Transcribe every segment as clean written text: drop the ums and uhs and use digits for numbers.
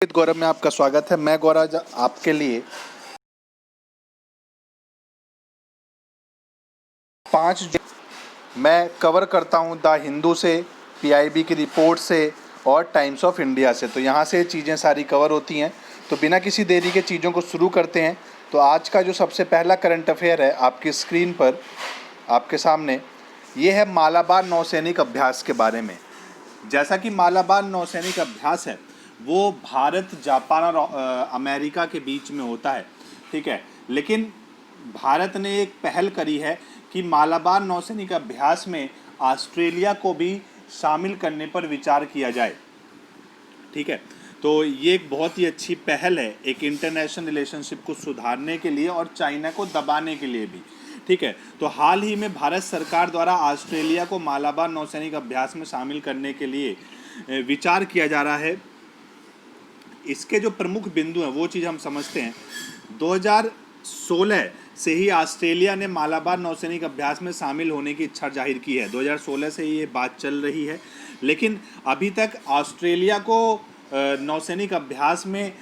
गौरव में आपका स्वागत है। मैं गौरव आपके लिए 5 मैं कवर करता हूं द हिंदू से, पीआईबी की रिपोर्ट से और टाइम्स ऑफ इंडिया से। तो यहाँ से चीज़ें सारी कवर होती हैं। तो बिना किसी देरी के चीज़ों को शुरू करते हैं। तो आज का जो सबसे पहला करंट अफेयर है आपकी स्क्रीन पर आपके सामने, ये है मालाबार नौसैनिक अभ्यास के बारे में। जैसा कि मालाबार नौसैनिक अभ्यास है वो भारत, जापान और अमेरिका के बीच में होता है, ठीक है। लेकिन भारत ने एक पहल करी है कि मालाबार नौसैनिक अभ्यास में ऑस्ट्रेलिया को भी शामिल करने पर विचार किया जाए, ठीक है। तो ये एक बहुत ही अच्छी पहल है, एक इंटरनेशनल रिलेशनशिप को सुधारने के लिए और चाइना को दबाने के लिए भी, ठीक है। तो हाल ही में भारत सरकार द्वारा ऑस्ट्रेलिया को मालाबार नौसैनिक अभ्यास में शामिल करने के लिए विचार किया जा रहा है। इसके जो प्रमुख बिंदु हैं वो चीज़ हम समझते हैं। 2016 से ही ऑस्ट्रेलिया ने मालाबार नौसैनिक अभ्यास में शामिल होने की इच्छा जाहिर की है। 2016 से ये बात चल रही है, लेकिन अभी तक ऑस्ट्रेलिया को नौसैनिक अभ्यास में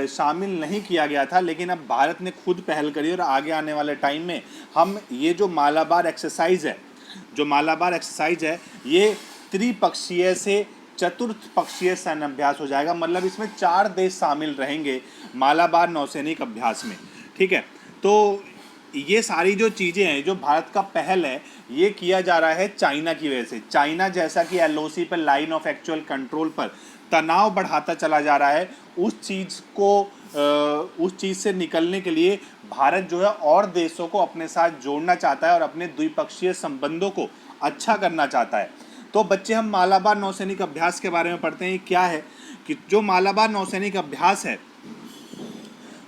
शामिल नहीं किया गया था। लेकिन अब भारत ने खुद पहल करी और आगे आने वाले टाइम में हम ये जो मालाबार एक्सरसाइज है, ये त्रिपक्षीय से चतुर्थ पक्षीय सैन्य अभ्यास हो जाएगा। मतलब इसमें 4 देश शामिल रहेंगे मालाबार नौसैनिक अभ्यास में, ठीक है। तो ये सारी जो चीज़ें हैं, जो भारत का पहल है, ये किया जा रहा है चाइना की वजह से। चाइना जैसा कि एलओसी पर, लाइन ऑफ एक्चुअल कंट्रोल पर तनाव बढ़ाता चला जा रहा है, उस चीज़ से निकलने के लिए भारत जो है और देशों को अपने साथ जोड़ना चाहता है और अपने द्विपक्षीय संबंधों को अच्छा करना चाहता है। तो बच्चे, हम मालाबार नौसैनिक अभ्यास के बारे में पढ़ते हैं। क्या है कि जो मालाबार नौसैनिक अभ्यास है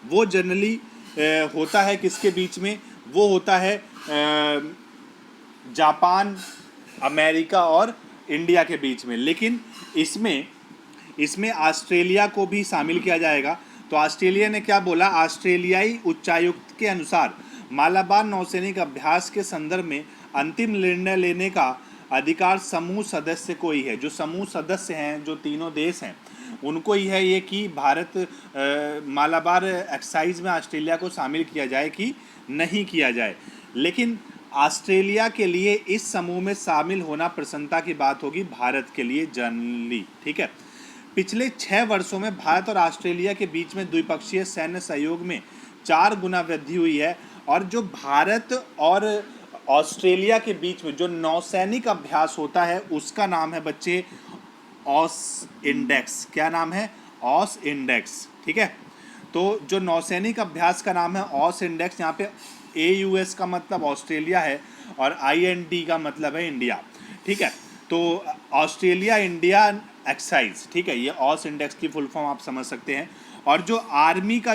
वो जनरली होता है किसके बीच में? वो होता है जापान, अमेरिका और इंडिया के बीच में। लेकिन इसमें ऑस्ट्रेलिया को भी शामिल किया जाएगा। तो ऑस्ट्रेलिया ने क्या बोला? ऑस्ट्रेलियाई उच्चायुक्त के अनुसार मालाबार नौसैनिक अभ्यास के संदर्भ में अंतिम निर्णय लेने का अधिकार समूह सदस्य को ही है। जो समूह सदस्य हैं, जो तीनों देश हैं, उनको ही है ये कि भारत मालाबार एक्सरसाइज में ऑस्ट्रेलिया को शामिल किया जाए कि नहीं किया जाए। लेकिन ऑस्ट्रेलिया के लिए इस समूह में शामिल होना प्रसन्नता की बात होगी, भारत के लिए जनरली, ठीक है। पिछले 6 वर्षों में भारत और ऑस्ट्रेलिया के बीच में द्विपक्षीय सैन्य सहयोग में 4 गुना वृद्धि हुई है। और जो भारत और ऑस्ट्रेलिया के बीच में जो नौसैनिक अभ्यास होता है उसका नाम है बच्चे ऑस इंडेक्स। क्या नाम है? ऑस इंडेक्स, ठीक है। तो जो नौसैनिक अभ्यास का नाम है ऑस इंडेक्स। यहाँ पे AUS का मतलब ऑस्ट्रेलिया है और IND का मतलब है इंडिया, ठीक है। तो ऑस्ट्रेलिया इंडिया एक्सरसाइज, ठीक है, ये ऑस इंडेक्स की फुल फॉर्म आप समझ सकते हैं। और जो आर्मी का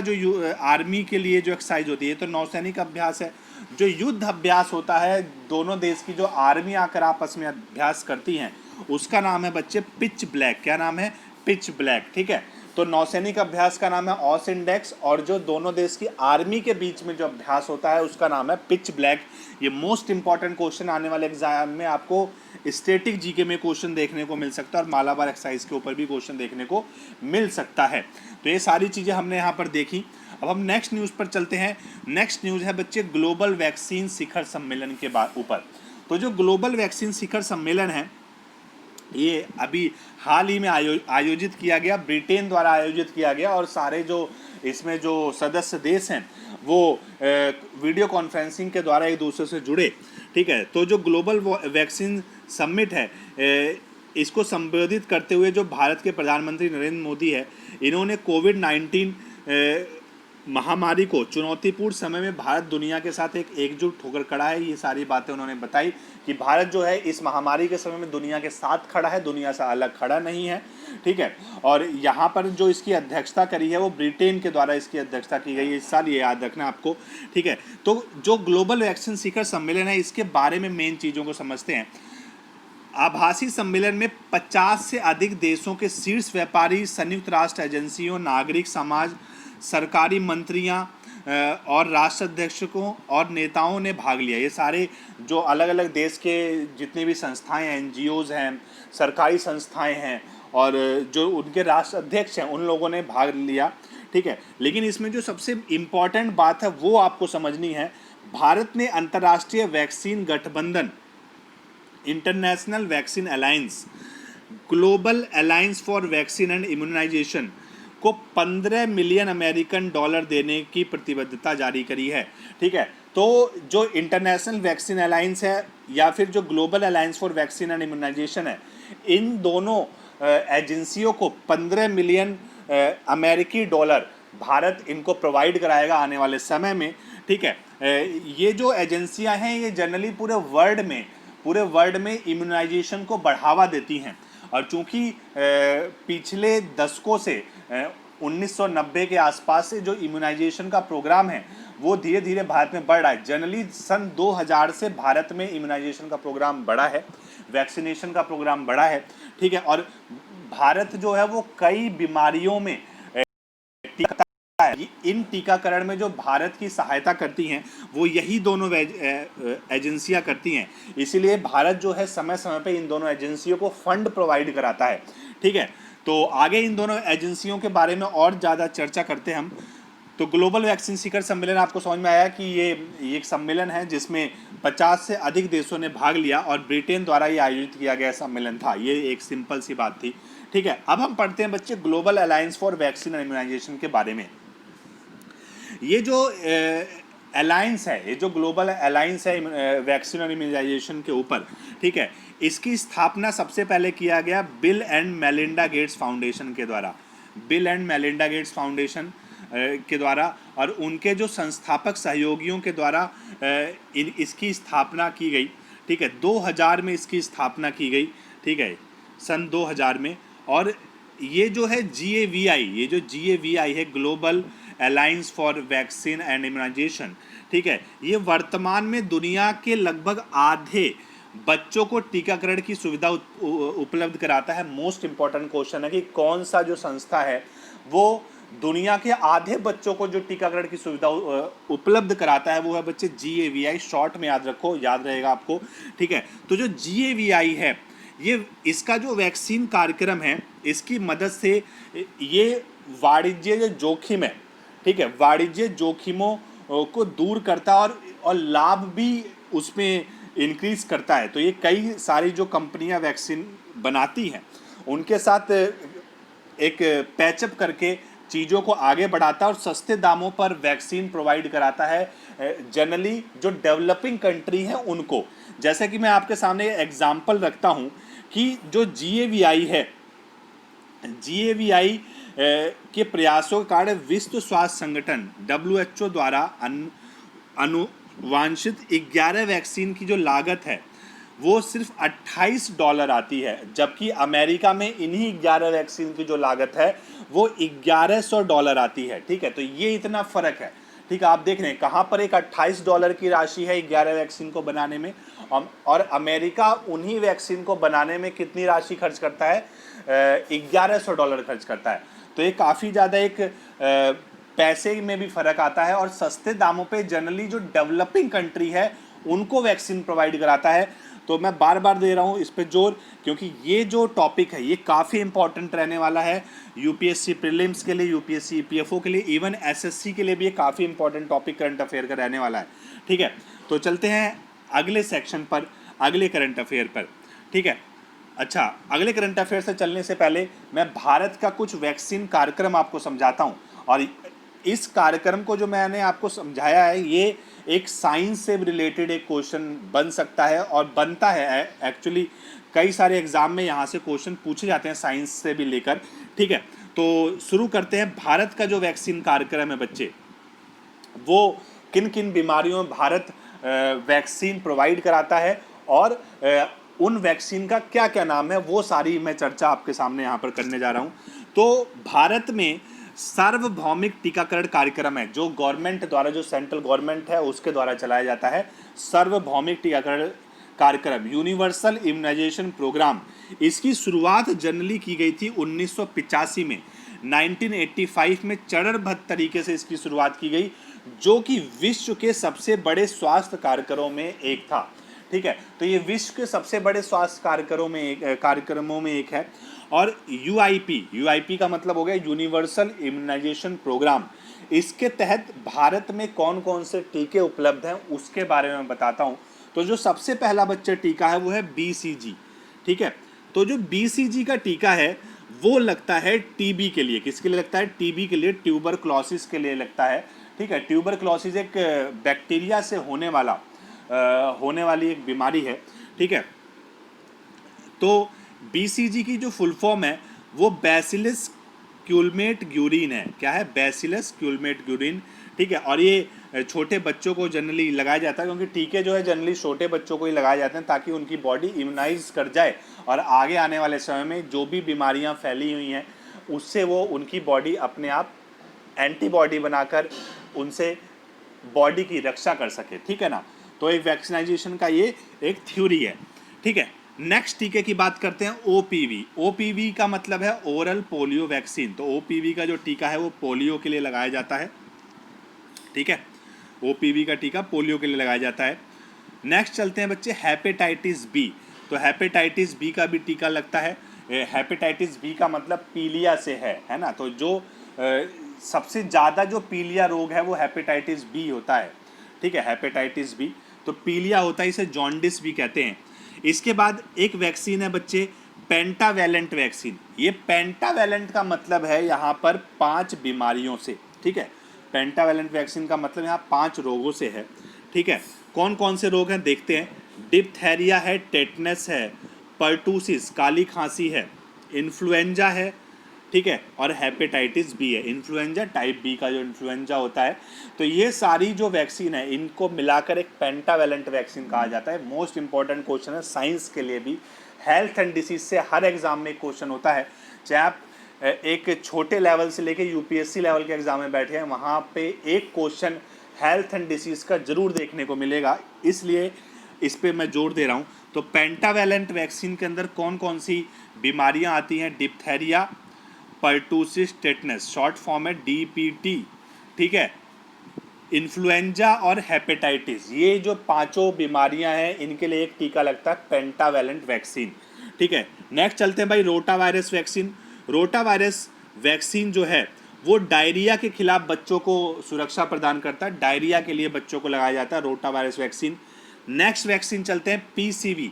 आर्मी के लिए जो एक्सरसाइज होती है तो नौसैनिक अभ्यास है। जो युद्ध अभ्यास होता है, दोनों देश की जो आर्मी आकर आपस में अभ्यास करती हैं, उसका नाम है बच्चे पिच ब्लैक। क्या नाम है? पिच ब्लैक, ठीक है। तो नौसैनिक अभ्यास का नाम है ऑस इंडेक्स और जो दोनों देश की आर्मी के बीच में जो अभ्यास होता है उसका नाम है पिच ब्लैक। ये मोस्ट इंपॉर्टेंट क्वेश्चन आने वाले एग्जाम में आपको स्टैटिक जीके में क्वेश्चन देखने को मिल सकता है और मालाबार एक्सरसाइज के ऊपर भी क्वेश्चन देखने को मिल सकता है। तो ये सारी चीज़ें हमने यहाँ पर देखी। अब हम नेक्स्ट न्यूज़ पर चलते हैं। नेक्स्ट न्यूज़ है बच्चे ग्लोबल वैक्सीन शिखर सम्मेलन के ऊपर। तो जो ग्लोबल वैक्सीन शिखर सम्मेलन है, ये अभी हाल ही में आयोजित किया गया, ब्रिटेन द्वारा आयोजित किया गया। और सारे जो इसमें जो सदस्य देश हैं वो वीडियो कॉन्फ्रेंसिंग के द्वारा एक दूसरे से जुड़े, ठीक है। तो जो ग्लोबल वैक्सीन समिट है, इसको संबोधित करते हुए जो भारत के प्रधानमंत्री नरेंद्र मोदी है, इन्होंने कोविड-19 महामारी को चुनौतीपूर्ण समय में भारत दुनिया के साथ एक एकजुट होकर खड़ा है। ये सारी बातें उन्होंने बताई कि भारत जो है इस महामारी के समय में दुनिया के साथ खड़ा है, दुनिया से अलग खड़ा नहीं है, ठीक है। और यहाँ पर जो इसकी अध्यक्षता करी है वो ब्रिटेन के द्वारा इसकी अध्यक्षता की गई है इस साल, ये याद रखना आपको, ठीक है। तो जो ग्लोबल वैक्सीन शिखर सम्मेलन है, इसके बारे में मेन चीज़ों को समझते हैं। आभासी सम्मेलन में 50 से अधिक देशों के शीर्ष व्यापारी, संयुक्त राष्ट्र एजेंसियों, नागरिक समाज, सरकारी मंत्रियां और राष्ट्राध्यक्षों और नेताओं ने भाग लिया। ये सारे जो अलग अलग देश के जितने भी संस्थाएं हैं, NGOs हैं, सरकारी संस्थाएं हैं और जो उनके राष्ट्र अध्यक्ष हैं उन लोगों ने भाग लिया, ठीक है। लेकिन इसमें जो सबसे इम्पॉर्टेंट बात है वो आपको समझनी है, भारत ने अंतर्राष्ट्रीय वैक्सीन गठबंधन, international vaccine alliance, global alliance for vaccine and immunization को 15 मिलियन अमेरिकन डॉलर देने की प्रतिबद्धता जारी करी है, ठीक है। तो जो इंटरनेशनल वैक्सीन अलायंस है या फिर जो global alliance for vaccine and immunization है, इन दोनों एजेंसियों को 15 मिलियन अमेरिकी डॉलर भारत इनको प्रोवाइड कराएगा आने वाले समय में, ठीक है। ये जो एजेंसियां हैं ये जनरली पूरे वर्ल्ड में इम्यूनाइजेशन को बढ़ावा देती हैं, और चूंकि पिछले दशकों से 1990 के आसपास से जो इम्यूनाइजेशन का प्रोग्राम है वो धीरे धीरे भारत में बढ़ रहा है। जनरली सन 2000 से भारत में इम्यूनाइजेशन का प्रोग्राम बढ़ा है, वैक्सीनेशन का प्रोग्राम बढ़ा है, ठीक है। और भारत जो है वो कई बीमारियों में टीका है, इन टीकाकरण में जो भारत की सहायता करती हैं वो यही दोनों एजेंसियां करती हैं। इसीलिए भारत जो है समय समय पे इन दोनों एजेंसियों को फंड प्रोवाइड कराता है, ठीक है। तो आगे इन दोनों एजेंसियों के बारे में और ज़्यादा चर्चा करते हैं हम। तो ग्लोबल वैक्सीन शिखर सम्मेलन, आपको समझ में आया कि ये एक सम्मेलन है जिसमें 50 से अधिक देशों ने भाग लिया और ब्रिटेन द्वारा ये आयोजित किया गया सम्मेलन था। ये एक सिंपल सी बात थी, ठीक है। अब हम पढ़ते हैं बच्चे global alliance for vaccine and immunization के बारे में। ये जो अलायंस है, ये जो ग्लोबल अलायंस है वैक्सीन और इम्यूनाइजेशन के ऊपर, ठीक है, इसकी स्थापना सबसे पहले किया गया bill and Melinda Gates foundation के द्वारा, bill and Melinda Gates foundation के द्वारा, और उनके जो संस्थापक सहयोगियों के द्वारा इसकी स्थापना की गई, ठीक है। 2000 में इसकी स्थापना की गई, ठीक है, सन 2000 में। और ये जो है GAVI, ये जो GAVI है global alliance for vaccine and immunization, ठीक है, ये वर्तमान में दुनिया के लगभग आधे बच्चों को टीकाकरण की सुविधा उपलब्ध कराता है। मोस्ट इम्पॉर्टेंट क्वेश्चन है कि कौन सा जो संस्था है वो दुनिया के आधे बच्चों को जो टीकाकरण की सुविधा उपलब्ध कराता है, वो है बच्चे GAVI। शॉर्ट में याद रखो, याद रहेगा आपको, ठीक है। तो जो GAVI है, ये इसका जो वैक्सीन कार्यक्रम है, इसकी मदद से ये वाणिज्य जो जोखिम है, ठीक है, वाणिज्य जोखिमों को दूर करता है और लाभ भी उसमें इंक्रीज करता है। तो ये कई सारी जो कंपनियां वैक्सीन बनाती हैं उनके साथ एक पैचअप करके चीज़ों को आगे बढ़ाता है और सस्ते दामों पर वैक्सीन प्रोवाइड कराता है जनरली जो डेवलपिंग कंट्री हैं उनको। जैसे कि मैं आपके सामने एग्जांपल रखता हूं कि जो GAVI है, GAVI के प्रयासों के कारण विश्व स्वास्थ्य संगठन WHO द्वारा अनुवांशित 11 वैक्सीन की जो लागत है वो सिर्फ $28 आती है, जबकि अमेरिका में इन्हीं 11 वैक्सीन की जो लागत है वो $1100 आती है, ठीक है। तो ये इतना फ़र्क है, ठीक है। आप देख रहे हैं कहाँ पर एक $28 की राशि है 11 वैक्सीन को बनाने में, और अमेरिका उन्हीं वैक्सीन को बनाने में कितनी राशि खर्च करता है, $1100 खर्च करता है। तो ये काफ़ी ज़्यादा एक पैसे में भी फ़र्क आता है, और सस्ते दामों पे जनरली जो डेवलपिंग कंट्री है उनको वैक्सीन प्रोवाइड कराता है। तो मैं बार बार दे रहा हूँ इस पे जोर, क्योंकि ये जो टॉपिक है ये काफ़ी इंपॉर्टेंट रहने वाला है UPSC प्रीलिम्स के लिए, UPSC EPFO के लिए, इवन SSC के लिए भी ये काफ़ी इंपॉर्टेंट टॉपिक करंट अफेयर का रहने वाला है, ठीक है। तो चलते हैं अगले सेक्शन पर, अगले करंट अफेयर पर, ठीक है। अच्छा, अगले करंट अफेयर से चलने से पहले मैं भारत का कुछ वैक्सीन कार्यक्रम आपको समझाता हूँ। और इस कार्यक्रम को जो मैंने आपको समझाया है ये एक साइंस से रिलेटेड एक क्वेश्चन बन सकता है और बनता है एक्चुअली। कई सारे एग्जाम में यहाँ से क्वेश्चन पूछे जाते हैं साइंस से भी लेकर, ठीक है। तो शुरू करते हैं। भारत का जो वैक्सीन कार्यक्रम है बच्चे, वो किन किन बीमारियों में भारत वैक्सीन प्रोवाइड कराता है और उन वैक्सीन का क्या क्या नाम है, वो सारी मैं चर्चा आपके सामने यहाँ पर करने जा रहा हूँ। तो भारत में सार्वभौमिक टीकाकरण कार्यक्रम है जो गवर्नमेंट द्वारा, जो सेंट्रल गवर्नमेंट है उसके द्वारा चलाया जाता है। सार्वभौमिक टीकाकरण कार्यक्रम, यूनिवर्सल इम्यूनाइजेशन प्रोग्राम, इसकी शुरुआत जनरली की गई थी 1985 में। 1985 में चरणबद्ध तरीके से इसकी शुरुआत की गई, जो कि विश्व के सबसे बड़े स्वास्थ्य कार्यक्रमों में एक था, ठीक है। तो ये विश्व के सबसे बड़े स्वास्थ्य कार्यक्रमों में एक है। और यूआईपी का मतलब हो गया यूनिवर्सल इम्यूनाइजेशन प्रोग्राम। इसके तहत भारत में कौन कौन से टीके उपलब्ध हैं उसके बारे में बताता हूं। तो जो सबसे पहला बच्चे टीका है वो है BCG, ठीक है। तो जो BCG का टीका है वो लगता है टीबी के लिए। किसके लिए लगता है? टीबी के लिए, ट्यूबरक्लोसिस के लिए लगता है, ठीक है। ट्यूबरक्लोसिस एक बैक्टीरिया से होने वाली एक बीमारी है, ठीक है। तो BCG की जो फुल फॉर्म है वो बैसिलस क्यूलमेट ग्यूरिन है। क्या है? बैसिलस क्यूलमेट ग्यूरिन, ठीक है। और ये छोटे बच्चों को जनरली लगाया जाता है, क्योंकि टीके जो है जनरली छोटे बच्चों को ही लगाए जाते हैं ताकि उनकी बॉडी इम्यूनाइज कर जाए और आगे आने वाले समय में जो भी बीमारियां फैली हुई हैं उससे वो उनकी बॉडी अपने आप एंटीबॉडी बनाकर उनसे बॉडी की रक्षा कर सके, ठीक है ना। तो एक वैक्सीनाइजेशन का ये एक थ्योरी है, ठीक है। नेक्स्ट टीके की बात करते हैं OPV। OPV का मतलब है ओरल पोलियो वैक्सीन। तो OPV का जो टीका है वो पोलियो के लिए लगाया जाता है, ठीक है। OPV का टीका पोलियो के लिए लगाया जाता है। नेक्स्ट चलते हैं बच्चे हेपेटाइटिस बी। तो हेपेटाइटिस बी का भी टीका लगता है। हेपेटाइटिस बी का मतलब पीलिया से है ना। तो जो सबसे ज़्यादा जो पीलिया रोग है वो हेपेटाइटिस बी होता है, ठीक है। हेपेटाइटिस बी तो पीलिया होता है, इसे जॉन्डिस भी कहते हैं। इसके बाद एक वैक्सीन है बच्चे पेंटावैलेंट वैक्सीन। ये पेंटावैलेंट का मतलब है यहाँ पर 5 बीमारियों से, ठीक है। पेंटावैलेंट वैक्सीन का मतलब यहाँ 5 रोगों से है, ठीक है। कौन कौन से रोग हैं देखते हैं। डिप्थेरिया है, टेटनस है, पर्टूसिस काली खांसी है, इन्फ्लुएंजा है, ठीक है, और हेपेटाइटिस बी है। इन्फ्लुएंजा टाइप बी का जो इन्फ्लुएंजा होता है। तो ये सारी जो वैक्सीन है इनको मिलाकर एक पेंटावैलेंट वैक्सीन कहा जाता है। मोस्ट इंपॉर्टेंट क्वेश्चन है साइंस के लिए भी, हेल्थ एंड डिसीज से हर एग्जाम में एक क्वेश्चन होता है। चाहे आप एक छोटे लेवल से लेके UPSC लेवल के एग्जाम में बैठे हैं, वहाँ पे एक क्वेश्चन हेल्थ एंड डिसीज का जरूर देखने को मिलेगा, इसलिए इस पर मैं जोर दे रहा हूँ। तो पेंटावैलेंट वैक्सीन के अंदर कौन कौन सी बीमारियाँ आती हैं? Diphtheria, pertussis, tetanus, short form है DPT, ठीक है, इन्फ्लुएंजा और हेपेटाइटिस। ये जो 5 बीमारियां हैं इनके लिए एक टीका लगता है पेंटावैलेंट वैक्सीन, ठीक है। नेक्स्ट चलते हैं भाई rota virus vaccine. Rota virus vaccine जो है वो डायरिया के खिलाफ बच्चों को सुरक्षा प्रदान करता है। डायरिया के लिए बच्चों को लगाया जाता है rota virus vaccine. Next vaccine चलते हैं PCV।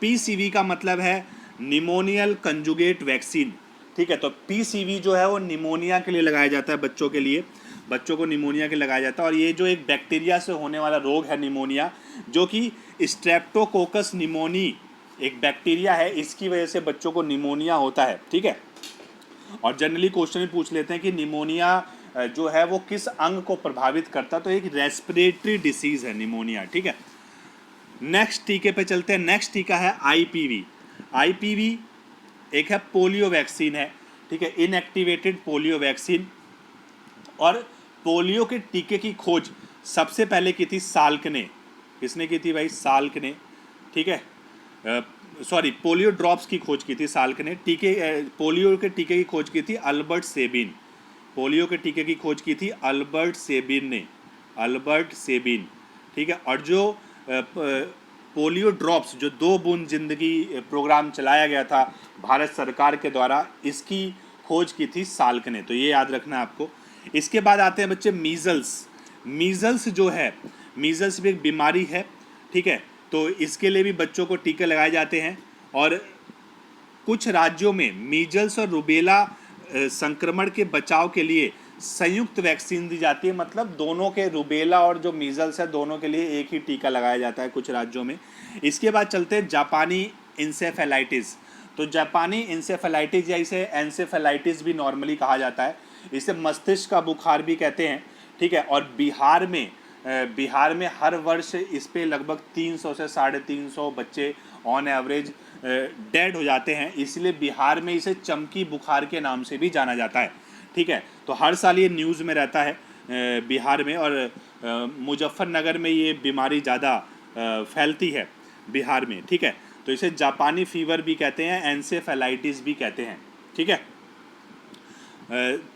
PCV का मतलब है निमोनियल कंजुगेट वैक्सीन, ठीक है। तो PCV जो है वो निमोनिया के लिए लगाया जाता है, बच्चों के लिए, बच्चों को निमोनिया के लगाया जाता है। और ये जो एक बैक्टीरिया से होने वाला रोग है निमोनिया, जो कि स्ट्रेप्टोकोकस निमोनी एक बैक्टीरिया है, इसकी वजह से बच्चों को निमोनिया होता है, ठीक है। और जनरली क्वेश्चन भी पूछ लेते हैं कि निमोनिया जो है वो किस अंग को प्रभावित करता है। तो एक रेस्पिरेटरी डिसीज है निमोनिया, ठीक है। नेक्स्ट टीके पे चलते हैं। नेक्स्ट टीका है IPV। IPV एक है पोलियो वैक्सीन है, ठीक है, इनएक्टिवेटेड पोलियो वैक्सीन। और पोलियो के टीके की खोज सबसे पहले की थी साल्क ने। किसने की थी भाई? साल्क ने, ठीक है। सॉरी, पोलियो ड्रॉप्स की खोज की थी साल्क ने। पोलियो के टीके की खोज की थी अल्बर्ट सेबिन। पोलियो के टीके की खोज की थी अल्बर्ट सेबिन ने, अल्बर्ट सेबिन, ठीक है। और जो पोलियो ड्रॉप्स जो 2 बूंद जिंदगी प्रोग्राम चलाया गया था भारत सरकार के द्वारा, इसकी खोज की थी साल्क ने। तो ये याद रखना है आपको। इसके बाद आते हैं बच्चे मीजल्स। मीजल्स जो है, मीजल्स भी एक बीमारी है, ठीक है। तो इसके लिए भी बच्चों को टीके लगाए जाते हैं। और कुछ राज्यों में मीजल्स और रुबेला संक्रमण के बचाव के लिए संयुक्त वैक्सीन दी जाती है। मतलब दोनों के, रुबेला और जो मीजल्स है, दोनों के लिए एक ही टीका लगाया जाता है कुछ राज्यों में। इसके बाद चलते हैं जापानी इंसेफेलाइटिस। तो जापानी इंसेफेलाइटिस या इसे एंसेफेलाइटिस भी नॉर्मली कहा जाता है। इसे मस्तिष्क का बुखार भी कहते हैं, ठीक है। और बिहार में हर वर्ष इस पे लगभग 300 से 350 बच्चे ऑन एवरेज डेड हो जाते हैं। इसलिए बिहार में इसे चमकी बुखार के नाम से भी जाना जाता है, ठीक है। तो हर साल ये न्यूज़ में रहता है बिहार में। और मुजफ्फरनगर में ये बीमारी ज़्यादा फैलती है बिहार में, ठीक है। तो इसे जापानी फीवर भी कहते हैं, एंसेफेलाइटिस भी कहते हैं, ठीक है।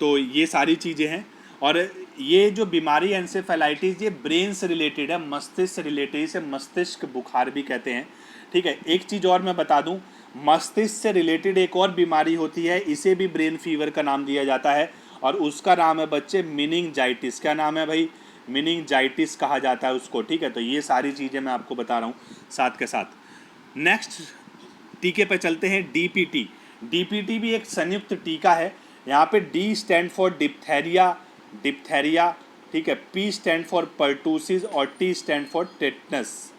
तो ये सारी चीज़ें हैं। और ये जो बीमारी एंसेफेलाइटिस ये ब्रेन से रिलेटेड है, मस्तिष्क से रिलेटेड, इसे मस्तिष्क बुखार भी कहते हैं, ठीक है। एक चीज़ और मैं बता दूं, मस्तिष्क से रिलेटेड एक और बीमारी होती है, इसे भी ब्रेन फीवर का नाम दिया जाता है, और उसका नाम है बच्चे मेनिंजाइटिस। क्या नाम है भाई? मेनिंजाइटिस कहा जाता है उसको, ठीक है। तो ये सारी चीज़ें मैं आपको बता रहा हूँ साथ के साथ। नेक्स्ट टीके पे चलते हैं, डीपीटी। डीपीटी भी एक संयुक्त टीका है। यहाँ पे D stand for diphtheria, diphtheria, ठीक है। पी स्टैंड फॉर पर्टूसिस और टी स्टैंड फॉर टेटनस,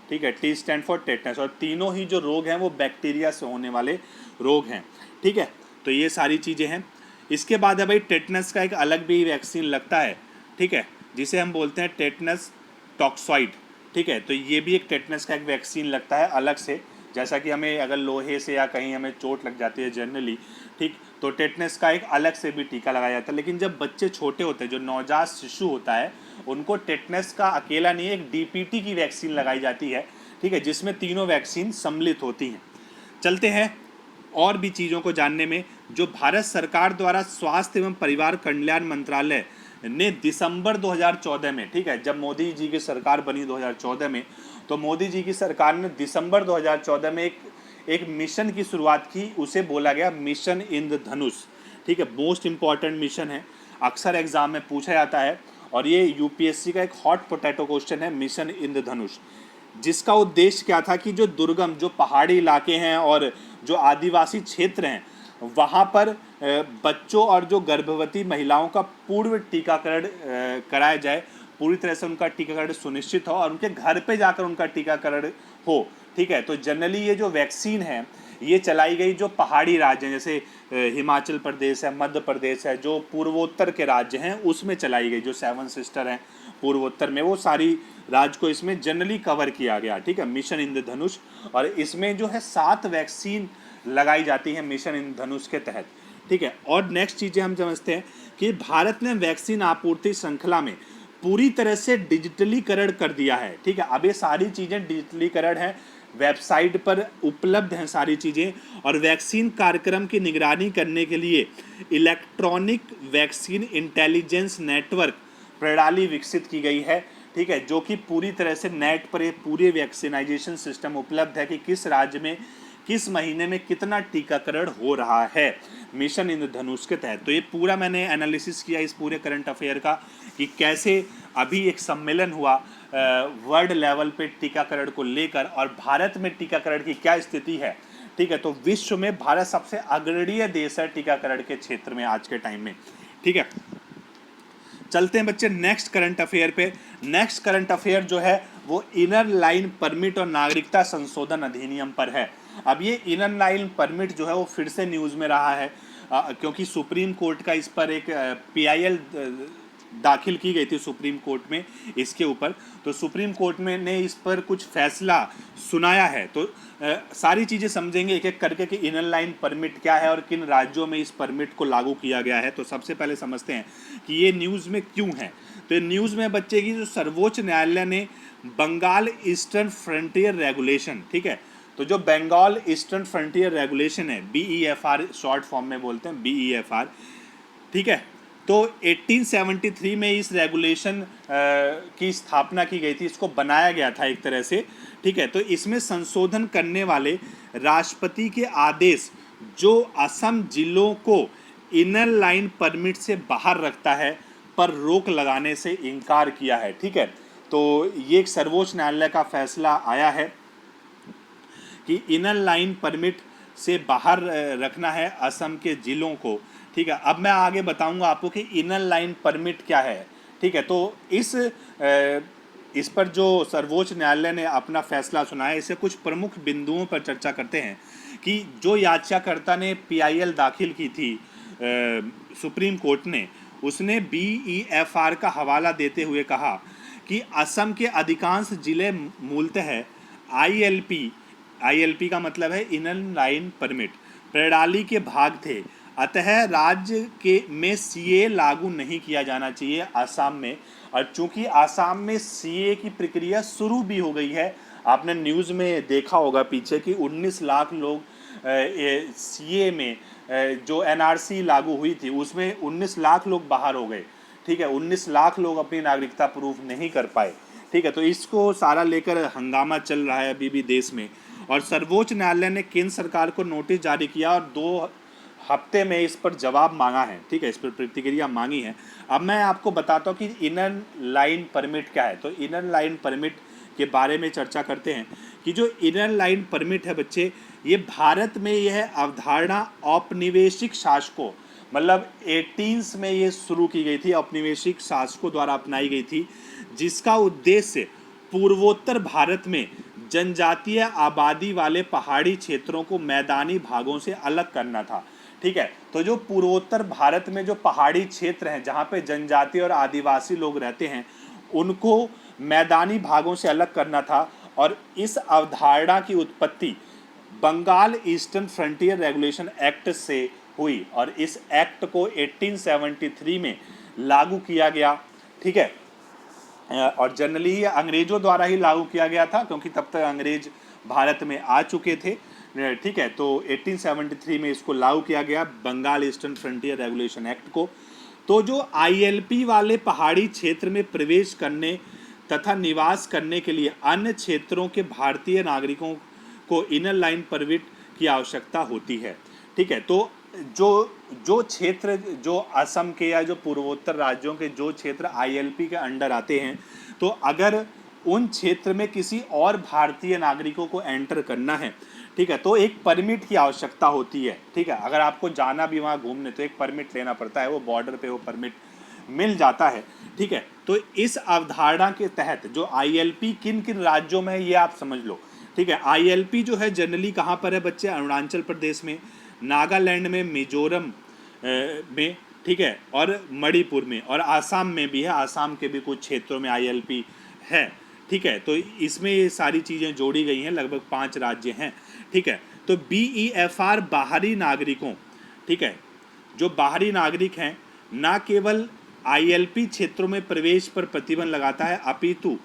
ठीक है। टी स्टैंड फॉर टेटनस, और तीनों ही जो रोग हैं वो बैक्टीरिया से होने वाले रोग हैं, ठीक है। तो ये सारी चीज़ें हैं। इसके बाद है भाई टेटनस का एक अलग भी वैक्सीन लगता है, ठीक है, जिसे हम बोलते हैं टेटनस टॉक्सॉइड, ठीक है। तो ये भी एक टेटनस का एक वैक्सीन लगता है अलग से, जैसा कि हमें अगर लोहे से या कहीं हमें चोट लग जाती है जनरली, ठीक, तो टेटनस का एक अलग से भी टीका लगाया जाता है। लेकिन जब बच्चे छोटे होते हैं, जो नवजात शिशु होता है, उनको टेटनस का अकेला नहीं, एक डीपीटी की वैक्सीन लगाई जाती है, ठीक है, जिसमें तीनों वैक्सीन सम्मिलित होती हैं। चलते हैं और भी चीज़ों को जानने में। जो भारत सरकार द्वारा स्वास्थ्य एवं परिवार कल्याण मंत्रालय ने दिसंबर 2014 में, ठीक है, जब मोदी जी की सरकार बनी 2014 में, तो मोदी जी की सरकार ने दिसंबर 2014 में एक मिशन की शुरुआत की, उसे बोला गया मिशन इंद्रधनुष, ठीक है। मोस्ट इम्पॉर्टेंट मिशन है, अक्सर एग्जाम में पूछा जाता है, और ये यूपीएससी का एक हॉट पोटैटो क्वेश्चन है, मिशन इंद्रधनुष। जिसका उद्देश्य क्या था कि जो दुर्गम, जो पहाड़ी इलाके हैं और जो आदिवासी क्षेत्र हैं, वहाँ पर बच्चों और जो गर्भवती महिलाओं का पूर्व टीकाकरण कराया जाए, पूरी तरह से उनका टीकाकरण सुनिश्चित हो और उनके घर पे जाकर उनका टीकाकरण हो, ठीक है। तो जनरली ये जो वैक्सीन है ये चलाई गई जो पहाड़ी राज्य हैं, जैसे हिमाचल प्रदेश है, मध्य प्रदेश है, जो पूर्वोत्तर के राज्य हैं उसमें चलाई गई, जो 7 सिस्टर हैं पूर्वोत्तर में, वो सारी राज्य को इसमें जनरली कवर किया गया, ठीक है, मिशन इंद्रधनुष। और इसमें जो है 7 वैक्सीन लगाई जाती हैं मिशन इंद्रधनुष के तहत, ठीक है। और नेक्स्ट चीज़ें हम समझते हैं कि भारत ने वैक्सीन आपूर्ति श्रृंखला में पूरी तरह से डिजिटलीकरण कर दिया है, ठीक है। अब ये सारी चीज़ें डिजिटलीकरण है, वेबसाइट पर उपलब्ध हैं सारी चीज़ें। और वैक्सीन कार्यक्रम की निगरानी करने के लिए इलेक्ट्रॉनिक वैक्सीन इंटेलिजेंस नेटवर्क प्रणाली विकसित की गई है, ठीक है, जो कि पूरी तरह से नेट पर ये पूरे वैक्सीनाइजेशन सिस्टम उपलब्ध है कि किस राज्य में किस महीने में कितना टीकाकरण हो रहा है मिशन इंद्रधनुष के तहत। तो ये पूरा मैंने एनालिसिस किया इस पूरे करंट अफेयर का कि कैसे अभी एक सम्मेलन हुआ वर्ल्ड लेवल पे टीकाकरण को लेकर, और भारत में टीकाकरण की क्या स्थिति है, ठीक है। तो विश्व में भारत सबसे अग्रणीय देश है टीकाकरण के क्षेत्र में आज के टाइम में, ठीक है। चलते हैं बच्चे नेक्स्ट करंट अफेयर पे। नेक्स्ट करंट अफेयर जो है वो इनर लाइन परमिट और नागरिकता संशोधन अधिनियम पर है। अब ये इनर लाइन परमिट जो है वो फिर से न्यूज़ में रहा है, क्योंकि सुप्रीम कोर्ट का इस पर एक पीआईएल दाखिल की गई थी सुप्रीम कोर्ट में इसके ऊपर। तो सुप्रीम कोर्ट में ने इस पर कुछ फैसला सुनाया है। तो सारी चीज़ें समझेंगे एक एक करके कि इनर लाइन परमिट क्या है और किन राज्यों में इस परमिट को लागू किया गया है। तो सबसे पहले समझते हैं कि ये न्यूज़ में क्यों है। तो ये न्यूज़ में बच्चे की जो सर्वोच्च न्यायालय ने बंगाल ईस्टर्न फ्रंटियर रेगुलेशन, ठीक है, तो जो बंगाल ईस्टर्न फ्रंटियर रेगुलेशन है, BEFR शॉर्ट फॉर्म में बोलते हैं, BEFR, ठीक है। तो 1873 में इस रेगुलेशन की स्थापना की गई थी, इसको बनाया गया था एक तरह से, ठीक है। तो इसमें संशोधन करने वाले राष्ट्रपति के आदेश जो असम जिलों को इनर लाइन परमिट से बाहर रखता है पर रोक लगाने से इनकार किया है, ठीक है। तो ये एक सर्वोच्च न्यायालय का फैसला आया है कि इनर लाइन परमिट से बाहर रखना है असम के ज़िलों को, ठीक है। अब मैं आगे बताऊंगा आपको कि इनर लाइन परमिट क्या है, ठीक है। तो इस पर जो सर्वोच्च न्यायालय ने अपना फैसला सुनाया, इससे कुछ प्रमुख बिंदुओं पर चर्चा करते हैं कि जो याचिकाकर्ता ने PIL दाखिल की थी सुप्रीम कोर्ट ने, उसने BEFR का हवाला देते हुए कहा कि असम के अधिकांश जिले मूलतः ILP का मतलब है इनर लाइन परमिट प्रणाली के भाग थे, अतः राज्य के में CA लागू नहीं किया जाना चाहिए असम में। और चूंकि असम में CA की प्रक्रिया शुरू भी हो गई है, आपने न्यूज़ में देखा होगा पीछे कि 19 लाख लोग CA में जो NRC लागू हुई थी उसमें 19 लाख लोग बाहर हो गए, ठीक है। 19 लाख लोग अपनी नागरिकता प्रूफ नहीं कर पाए, ठीक है। तो इसको सारा लेकर हंगामा चल रहा है अभी भी देश में। और सर्वोच्च न्यायालय ने केंद्र सरकार को नोटिस जारी किया और 2 हफ्ते में इस पर जवाब मांगा है, ठीक है, इस पर प्रतिक्रिया मांगी है। अब मैं आपको बताता हूँ कि इनर लाइन परमिट क्या है। तो इनर लाइन परमिट के बारे में चर्चा करते हैं कि जो इनर लाइन परमिट है बच्चे, ये भारत में यह अवधारणा औपनिवेशिक शासकों, मतलब 18 में ये शुरू की गई थी, औपनिवेशिक शासकों द्वारा अपनाई गई थी, जिसका उद्देश्य पूर्वोत्तर भारत में जनजातीय आबादी वाले पहाड़ी क्षेत्रों को मैदानी भागों से अलग करना था, ठीक है। तो जो पूर्वोत्तर भारत में जो पहाड़ी क्षेत्र हैं जहाँ पे जनजाति और आदिवासी लोग रहते हैं, उनको मैदानी भागों से अलग करना था। और इस अवधारणा की उत्पत्ति Bengal eastern frontier regulation act से हुई और इस एक्ट को 1873 में लागू किया गया, ठीक है। और जनरली ये अंग्रेजों द्वारा ही लागू किया गया था, क्योंकि तब तक अंग्रेज भारत में आ चुके थे, ठीक है। तो 1873 में इसको लागू किया गया, Bengal eastern frontier regulation act को। तो जो ILP वाले पहाड़ी क्षेत्र में प्रवेश करने तथा निवास करने के लिए अन्य क्षेत्रों के भारतीय नागरिकों को इनर लाइन परमिट की आवश्यकता होती है, ठीक है। तो जो क्षेत्र, जो असम के या जो पूर्वोत्तर राज्यों के जो क्षेत्र ILP के अंडर आते हैं, तो अगर उन क्षेत्र में किसी और भारतीय नागरिकों को एंटर करना है, ठीक है, तो एक परमिट की आवश्यकता होती है, ठीक है। अगर आपको जाना भी वहाँ घूमने तो एक परमिट लेना पड़ता है, वो बॉर्डर पे वो परमिट मिल जाता है, ठीक है। तो इस अवधारणा के तहत जो ILP किन किन राज्यों में है ये आप समझ लो, ठीक है। ILP जो है जनरली कहाँ पर है बच्चे, अरुणाचल प्रदेश में, नागालैंड में, मिजोरम में, ठीक है, और मणिपुर में, और आसाम में भी है, आसाम के भी कुछ क्षेत्रों में ILP है, ठीक है। तो इसमें ये सारी चीज़ें जोड़ी गई हैं, लगभग 5 राज्य हैं, ठीक है। तो BEFR बाहरी नागरिकों, ठीक है, जो बाहरी नागरिक हैं, ना केवल ILP क्षेत्रों में प्रवेश पर प्रतिबंध लगाता है, अपितु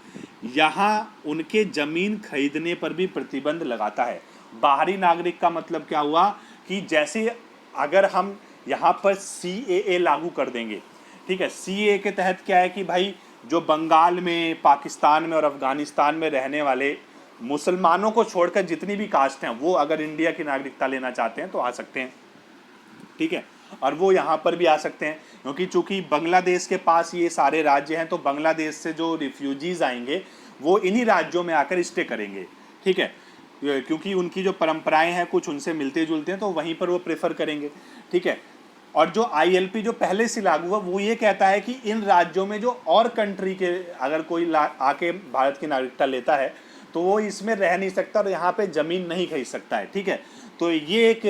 यहाँ उनके ज़मीन खरीदने पर भी प्रतिबंध लगाता है। बाहरी नागरिक का मतलब क्या हुआ कि जैसे अगर हम यहाँ पर CAA लागू कर देंगे, ठीक है, CAA के तहत क्या है कि भाई जो बंगाल में, पाकिस्तान में और अफ़गानिस्तान में रहने वाले मुसलमानों को छोड़कर जितनी भी कास्ट हैं, वो अगर इंडिया की नागरिकता लेना चाहते हैं तो आ सकते हैं, ठीक है। और वो यहाँ पर भी आ सकते हैं, क्योंकि चूंकि बांग्लादेश के पास ये सारे राज्य हैं, तो बांग्लादेश से जो रिफ्यूजीज आएंगे वो इन्हीं राज्यों में आकर स्टे करेंगे, ठीक है, क्योंकि उनकी जो परंपराएं हैं कुछ उनसे मिलते जुलते हैं, तो वहीं पर वो प्रेफर करेंगे, ठीक है। और जो ILP जो पहले से लागू हुआ वो ये कहता है कि इन राज्यों में जो और कंट्री के अगर कोई आके भारत की नागरिकता लेता है तो वो इसमें रह नहीं सकता और यहाँ पे ज़मीन नहीं खरीद सकता है, ठीक है। तो ये एक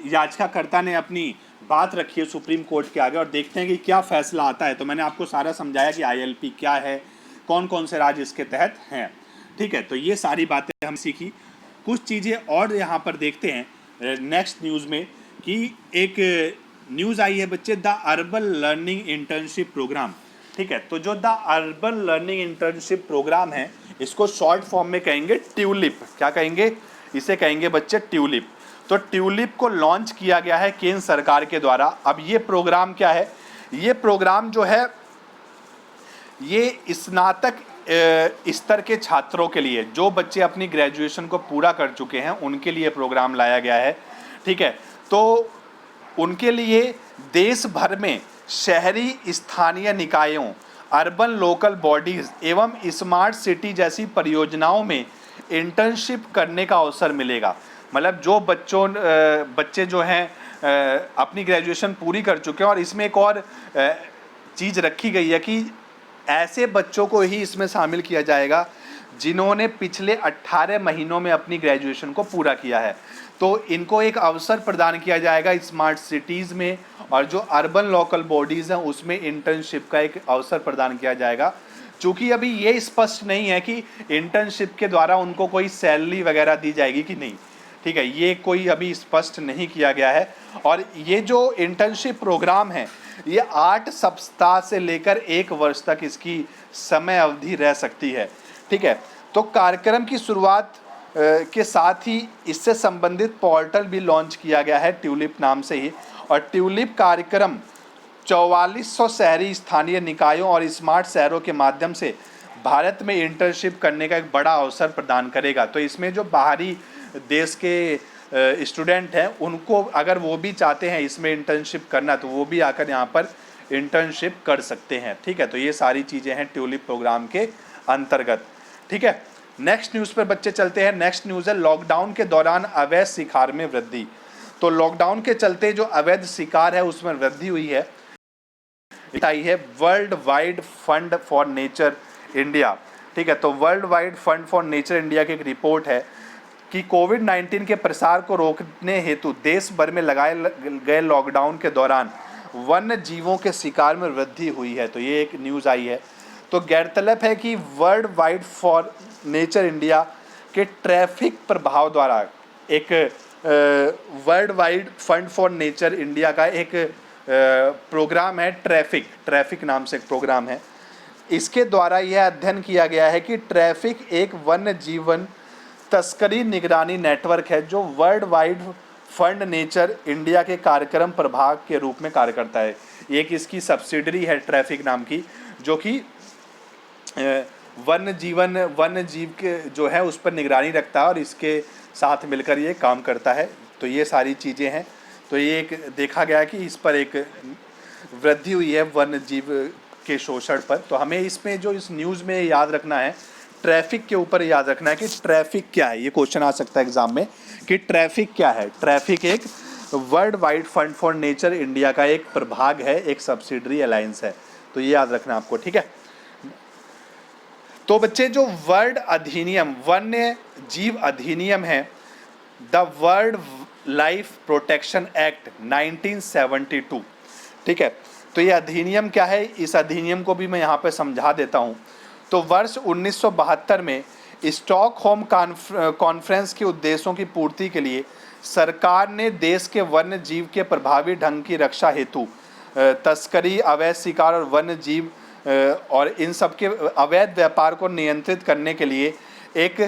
याचिकाकर्ता ने अपनी बात रखी है सुप्रीम कोर्ट के आगे, और देखते हैं कि क्या फैसला आता है। तो मैंने आपको सारा समझाया कि ILP क्या है, कौन कौन से राज्य इसके तहत हैं, ठीक है। तो ये सारी बातें हम सीखी। कुछ चीज़ें और यहाँ पर देखते हैं नेक्स्ट न्यूज़ में, कि एक न्यूज़ आई है बच्चे, the urban learning internship program, ठीक है। तो जो the urban learning internship program है, इसको शॉर्ट फॉर्म में कहेंगे ट्यूलिप। क्या कहेंगे इसे? कहेंगे बच्चे ट्यूलिप। तो ट्यूलिप को लॉन्च किया गया है केंद्र सरकार के द्वारा। अब ये प्रोग्राम क्या है? ये प्रोग्राम जो है ये स्नातक स्तर के छात्रों के लिए, जो बच्चे अपनी ग्रेजुएशन को पूरा कर चुके हैं उनके लिए प्रोग्राम लाया गया है, ठीक है। तो उनके लिए देश भर में शहरी स्थानीय निकायों, अर्बन लोकल बॉडीज़ एवं स्मार्ट सिटी जैसी परियोजनाओं में इंटर्नशिप करने का अवसर मिलेगा। मतलब जो बच्चे जो हैं अपनी ग्रेजुएशन पूरी कर चुके हैं, और इसमें एक और चीज़ रखी गई है कि ऐसे बच्चों को ही इसमें शामिल किया जाएगा जिन्होंने पिछले 18 महीनों में अपनी ग्रेजुएशन को पूरा किया है। तो इनको एक अवसर प्रदान किया जाएगा स्मार्ट सिटीज़ में, और जो अर्बन लोकल बॉडीज़ हैं उसमें इंटर्नशिप का एक अवसर प्रदान किया जाएगा। चूँकि अभी ये स्पष्ट नहीं है कि इंटर्नशिप के द्वारा उनको कोई सैलरी वगैरह दी जाएगी कि नहीं, ठीक है, ये कोई अभी स्पष्ट नहीं किया गया है। और ये जो इंटर्नशिप प्रोग्राम है ये 8 सप्ताह से लेकर 1 वर्ष तक इसकी समय अवधि रह सकती है, ठीक है। तो कार्यक्रम की शुरुआत के साथ ही इससे संबंधित पोर्टल भी लॉन्च किया गया है ट्यूलिप नाम से ही। और ट्यूलिप कार्यक्रम 4400 शहरी स्थानीय निकायों और स्मार्ट शहरों के माध्यम से भारत में इंटर्नशिप करने का एक बड़ा अवसर प्रदान करेगा। तो इसमें जो बाहरी देश के स्टूडेंट हैं उनको अगर वो भी चाहते हैं इसमें इंटर्नशिप करना तो वो भी आकर यहाँ पर इंटर्नशिप कर सकते हैं। ठीक है, तो ये सारी चीज़ें हैं ट्यूलिप प्रोग्राम के अंतर्गत। ठीक है, नेक्स्ट न्यूज़ पर बच्चे चलते हैं। नेक्स्ट न्यूज़ है लॉकडाउन के दौरान अवैध शिकार में वृद्धि। तो लॉकडाउन के चलते जो अवैध शिकार है उसमें वृद्धि हुई है। आई है world wide fund for nature India. ठीक है, तो world wide fund for nature India की एक रिपोर्ट है कि कोविड-19 के प्रसार को रोकने हेतु देश भर में लगाए गए लॉकडाउन के दौरान वन्य जीवों के शिकार में वृद्धि हुई है। तो ये एक न्यूज़ आई है। तो गौरतलब है कि world wide for nature India के ट्रैफिक प्रभाव द्वारा एक world wide fund for nature India का एक प्रोग्राम है, ट्रैफिक नाम से एक प्रोग्राम है। इसके द्वारा यह अध्ययन किया गया है कि ट्रैफिक एक वन्य जीवन तस्करी निगरानी नेटवर्क है जो world wide fund nature India के कार्यक्रम प्रभाग के रूप में कार्य करता है। एक इसकी सब्सिडरी है ट्रैफिक नाम की, जो कि वन्य जीव के जो है उस पर निगरानी रखता है और इसके साथ मिलकर ये काम करता है। तो ये सारी चीज़ें हैं। तो ये एक देखा गया कि इस पर एक वृद्धि हुई है वन्य जीव के शोषण पर। तो हमें इसमें जो इस न्यूज़ में याद रखना है, ट्रैफिक के ऊपर याद रखना है कि ट्रैफिक क्या है। ये क्वेश्चन आ सकता है एग्जाम में कि ट्रैफिक क्या है। ट्रैफिक एक world wide fund for nature India का एक प्रभाग है, एक सब्सिडरी अलायंस है। तो ये याद रखना आपको। ठीक है, तो बच्चे जो वर्ल्ड अधिनियम वन्य जीव अधिनियम है, the world life protection act 1972। ठीक है, तो ये अधिनियम क्या है, इस अधिनियम को भी मैं यहाँ पे समझा देता हूँ। तो वर्ष 1972 में स्टॉकहोम कॉन्फ्रेंस के उद्देश्यों की पूर्ति के लिए सरकार ने देश के वन्य जीव के प्रभावी ढंग की रक्षा हेतु तस्करी, अवैध शिकार और वन्य जीव और इन सब के अवैध व्यापार को नियंत्रित करने के लिए एक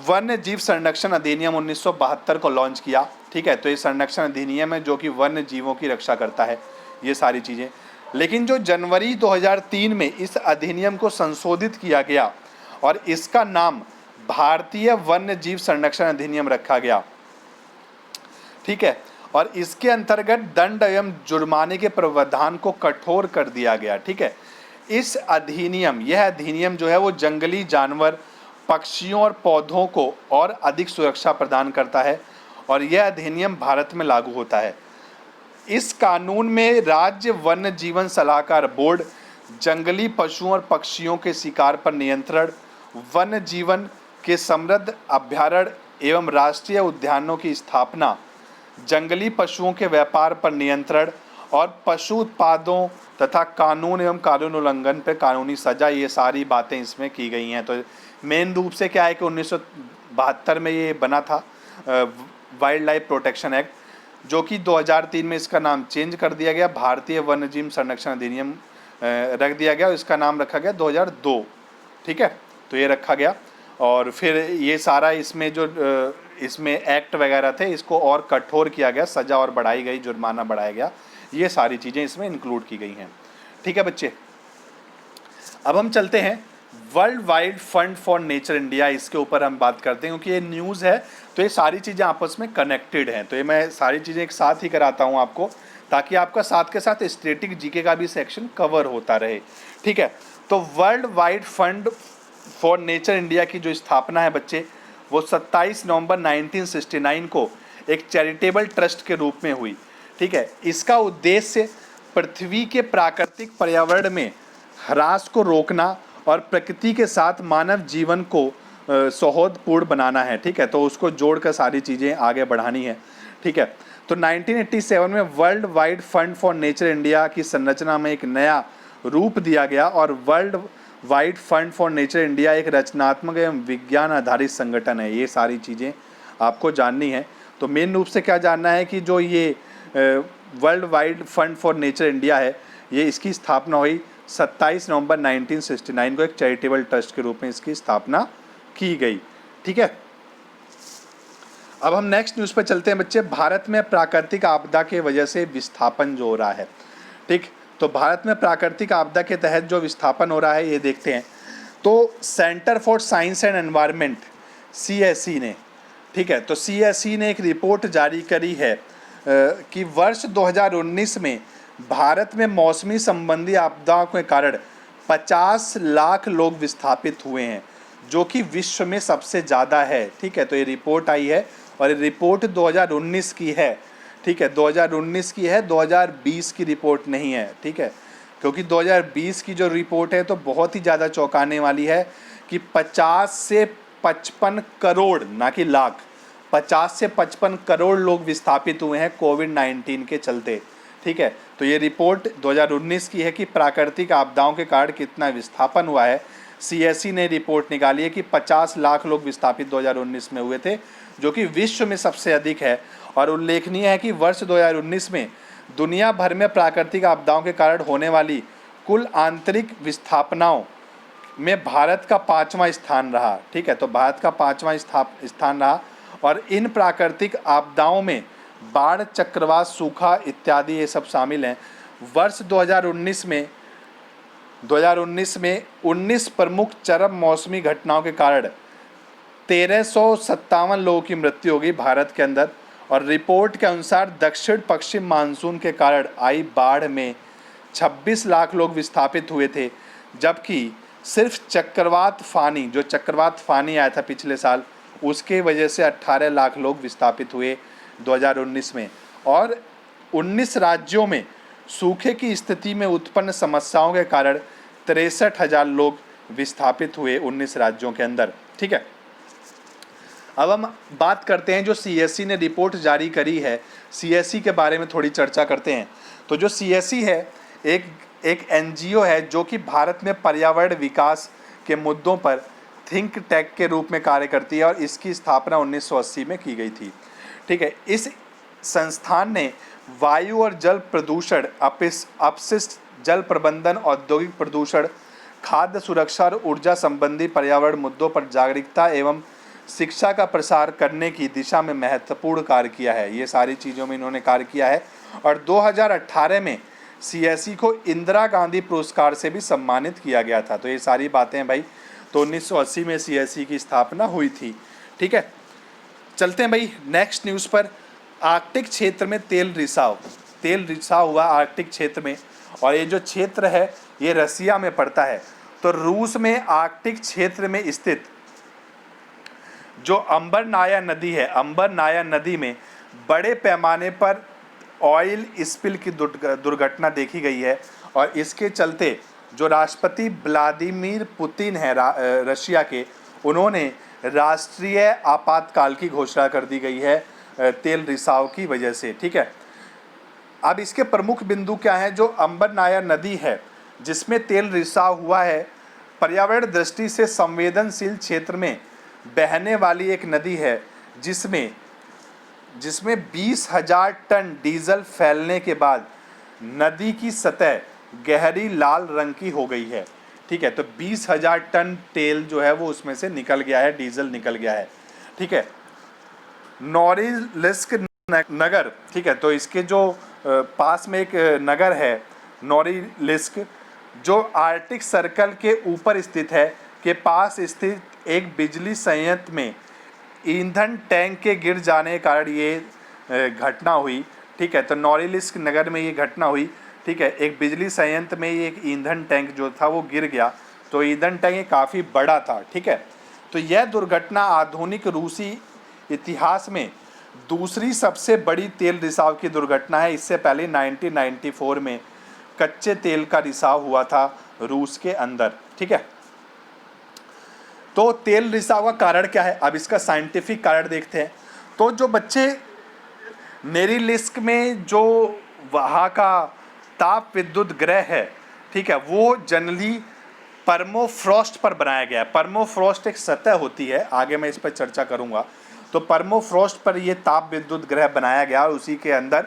वन्य जीव संरक्षण अधिनियम 1972 को लॉन्च किया। ठीक है, तो ये संरक्षण अधिनियम है जो कि वन्य जीवों की रक्षा करता है, ये सारी चीज़ें। लेकिन जो जनवरी 2003 में इस अधिनियम को संशोधित किया गया और इसका नाम भारतीय वन्य जीव संरक्षण अधिनियम रखा गया। ठीक है, और इसके अंतर्गत दंड एवं जुर्माने के प्रावधान को कठोर कर दिया गया। ठीक है, यह अधिनियम जो है वो जंगली जानवर, पक्षियों और पौधों को और अधिक सुरक्षा प्रदान करता है और यह अधिनियम भारत में लागू होता है। इस कानून में राज्य वन्य जीवन सलाहकार बोर्ड, जंगली पशुओं और पक्षियों के शिकार पर नियंत्रण, वन्य जीवन के समृद्ध अभयारण्य एवं राष्ट्रीय उद्यानों की स्थापना, जंगली पशुओं के व्यापार पर नियंत्रण और पशु उत्पादों तथा कानून एवं कानून उल्लंघन पर कानूनी सजा, ये सारी बातें इसमें की गई हैं। तो मेन रूप से क्या है कि 1972 में ये बना था वाइल्ड लाइफ प्रोटेक्शन एक्ट, जो कि 2003 में इसका नाम चेंज कर दिया गया, भारतीय वन्यजीव संरक्षण अधिनियम रख दिया गया और इसका नाम रखा गया 2002। ठीक है, तो ये रखा गया और फिर ये सारा इसमें जो इसमें एक्ट वगैरह थे इसको और कठोर किया गया, सज़ा और बढ़ाई गई, जुर्माना बढ़ाया गया, ये सारी चीज़ें इसमें इंक्लूड की गई हैं। ठीक है बच्चे, अब हम चलते हैं world wide fund for nature India, इसके ऊपर हम बात करते हैं क्योंकि ये न्यूज़ है तो ये सारी चीज़ें आपस में कनेक्टेड हैं। तो ये मैं सारी चीज़ें एक साथ ही कराता हूँ आपको, ताकि आपका साथ के साथ स्टैटिक जीके का भी सेक्शन कवर होता रहे। ठीक है, तो world wide fund for nature India की जो स्थापना है बच्चे, वो 27 नवंबर 1969 को एक चैरिटेबल ट्रस्ट के रूप में हुई। ठीक है, इसका उद्देश्य पृथ्वी के प्राकृतिक पर्यावरण में ह्रास को रोकना और प्रकृति के साथ मानव जीवन को सौहार्दपूर्ण बनाना है। ठीक है, तो उसको जोड़कर सारी चीज़ें आगे बढ़ानी है। ठीक है, तो 1987 में world wide fund for nature India की संरचना में एक नया रूप दिया गया और world wide fund for nature India एक रचनात्मक एवं विज्ञान आधारित संगठन है। ये सारी चीज़ें आपको जाननी है। तो मेन रूप से क्या जानना है कि जो ये world wide fund for nature India है, ये इसकी स्थापना हुई 27 नवंबर 1969 को एक चैरिटेबल ट्रस्ट के रूप में इसकी स्थापना की गई। ठीक है, अब हम नेक्स्ट न्यूज़ पर चलते हैं बच्चे। भारत में प्राकृतिक आपदा के वजह से विस्थापन जो हो रहा है, ठीक, तो भारत में प्राकृतिक आपदा के तहत जो विस्थापन हो रहा है ये देखते हैं। तो centre for science and environment CSE ने, ठीक है, तो CSE ने एक रिपोर्ट जारी करी है कि वर्ष 2019 में भारत में मौसमी संबंधी आपदाओं के कारण 50 लाख लोग विस्थापित हुए हैं, जो कि विश्व में सबसे ज़्यादा है। ठीक है, तो ये रिपोर्ट आई है और ये रिपोर्ट 2019 की है। ठीक है, 2019 की है, 2020 की रिपोर्ट नहीं है। ठीक है, क्योंकि 2020 की जो रिपोर्ट है तो बहुत ही ज़्यादा चौंकाने वाली है कि 50 से 55 करोड़, ना कि लाख, 50 से 55 करोड़ लोग विस्थापित हुए हैं कोविड-19 के चलते। ठीक है, तो ये रिपोर्ट 2019 की है कि प्राकृतिक आपदाओं के कारण कितना विस्थापन हुआ है। CSE ने रिपोर्ट निकाली है कि 50 लाख लोग विस्थापित 2019 में हुए थे, जो कि विश्व में सबसे अधिक है। और उल्लेखनीय है कि वर्ष 2019 में दुनिया भर में प्राकृतिक आपदाओं के कारण होने वाली कुल आंतरिक विस्थापनाओं में भारत का 5वां स्थान रहा। ठीक है, तो भारत का 5वां स्थान रहा। और इन प्राकृतिक आपदाओं में बाढ़, चक्रवात, सूखा इत्यादि ये सब शामिल हैं। वर्ष 2019 में 19 प्रमुख चरम मौसमी घटनाओं के कारण 1357 लोगों की मृत्यु हो गई भारत के अंदर। और रिपोर्ट के अनुसार दक्षिण पश्चिम मानसून के कारण आई बाढ़ में 26 लाख लोग विस्थापित हुए थे, जबकि सिर्फ चक्रवात फानी आया था पिछले साल, उसके वजह से 18 लाख लोग विस्थापित हुए 2019 में। और 19 राज्यों में सूखे की स्थिति में उत्पन्न समस्याओं के कारण 63,000 लोग विस्थापित हुए 19 राज्यों के अंदर। ठीक है, अब हम बात करते हैं जो CSE ने रिपोर्ट जारी करी है, CSE के बारे में थोड़ी चर्चा करते हैं। तो जो CSE है एक NGO है जो कि भारत में पर्यावरण विकास के मुद्दों पर थिंक टैंक के रूप में कार्य करती है और इसकी स्थापना 1980 में की गई थी। ठीक है, इस संस्थान ने वायु और जल प्रदूषण, अपशिष्ट जल प्रबंधन, औद्योगिक प्रदूषण, खाद्य सुरक्षा और ऊर्जा संबंधी पर्यावरण मुद्दों पर जागरूकता एवं शिक्षा का प्रसार करने की दिशा में महत्वपूर्ण कार्य किया है। ये सारी चीज़ों में इन्होंने कार्य किया है। और 2018 में CSE को इंदिरा गांधी पुरस्कार से भी सम्मानित किया गया था। तो ये सारी बातें भाई, तो 1980 में CSE की स्थापना हुई थी। ठीक है, चलते हैं भाई नेक्स्ट न्यूज़ पर। आर्कटिक क्षेत्र में तेल रिसाव हुआ आर्कटिक क्षेत्र में, और ये जो क्षेत्र है ये रसिया में पड़ता है। तो रूस में आर्कटिक क्षेत्र में स्थित जो अंबरनाया नदी है, अंबरनाया नदी में बड़े पैमाने पर ऑयल स्पिल की दुर्घटना देखी गई है। और इसके चलते जो राष्ट्रपति व्लादिमीर पुतिन है रशिया के, उन्होंने राष्ट्रीय आपातकाल की घोषणा कर दी गई है तेल रिसाव की वजह से। ठीक है, अब इसके प्रमुख बिंदु क्या हैं? जो अंबरनाया नदी है जिसमें तेल रिसाव हुआ है, पर्यावरण दृष्टि से संवेदनशील क्षेत्र में बहने वाली एक नदी है जिसमें 20,000 टन डीजल फैलने के बाद नदी की सतह गहरी लाल रंग की हो गई है। ठीक है, तो 20,000 टन तेल जो है वो उसमें से निकल गया है, डीजल निकल गया है। ठीक है, नोरिलिस्क नगर, ठीक है, तो इसके जो पास में एक नगर है नोरिलिस्क, जो आर्कटिक सर्कल के ऊपर स्थित है, के पास स्थित एक बिजली संयंत्र में ईंधन टैंक के गिर जाने के कारण ये घटना हुई। ठीक है, तो नोरिलिस्क नगर में ये घटना हुई। ठीक है, एक बिजली संयंत्र में ये एक ईंधन टैंक जो था वो गिर गया, तो ईंधन टैंक काफ़ी बड़ा था। ठीक है, तो यह दुर्घटना आधुनिक रूसी इतिहास में दूसरी सबसे बड़ी तेल रिसाव की दुर्घटना है। इससे पहले 1994 में कच्चे तेल का रिसाव हुआ था रूस के अंदर। ठीक है, तो तेल रिसाव का कारण क्या है? अब इसका साइंटिफिक कारण देखते हैं। तो जो बच्चे नोरिलिस्क में जो वहाँ का ताप विद्युत ग्रह है, ठीक है, वो जनरली परमोफ्रॉस्ट पर बनाया गया है। परमोफ्रॉस्ट एक सतह होती है, आगे मैं इस पर चर्चा करूँगा। तो परमोफ्रॉस्ट पर ये ताप विद्युत ग्रह बनाया गया और उसी के अंदर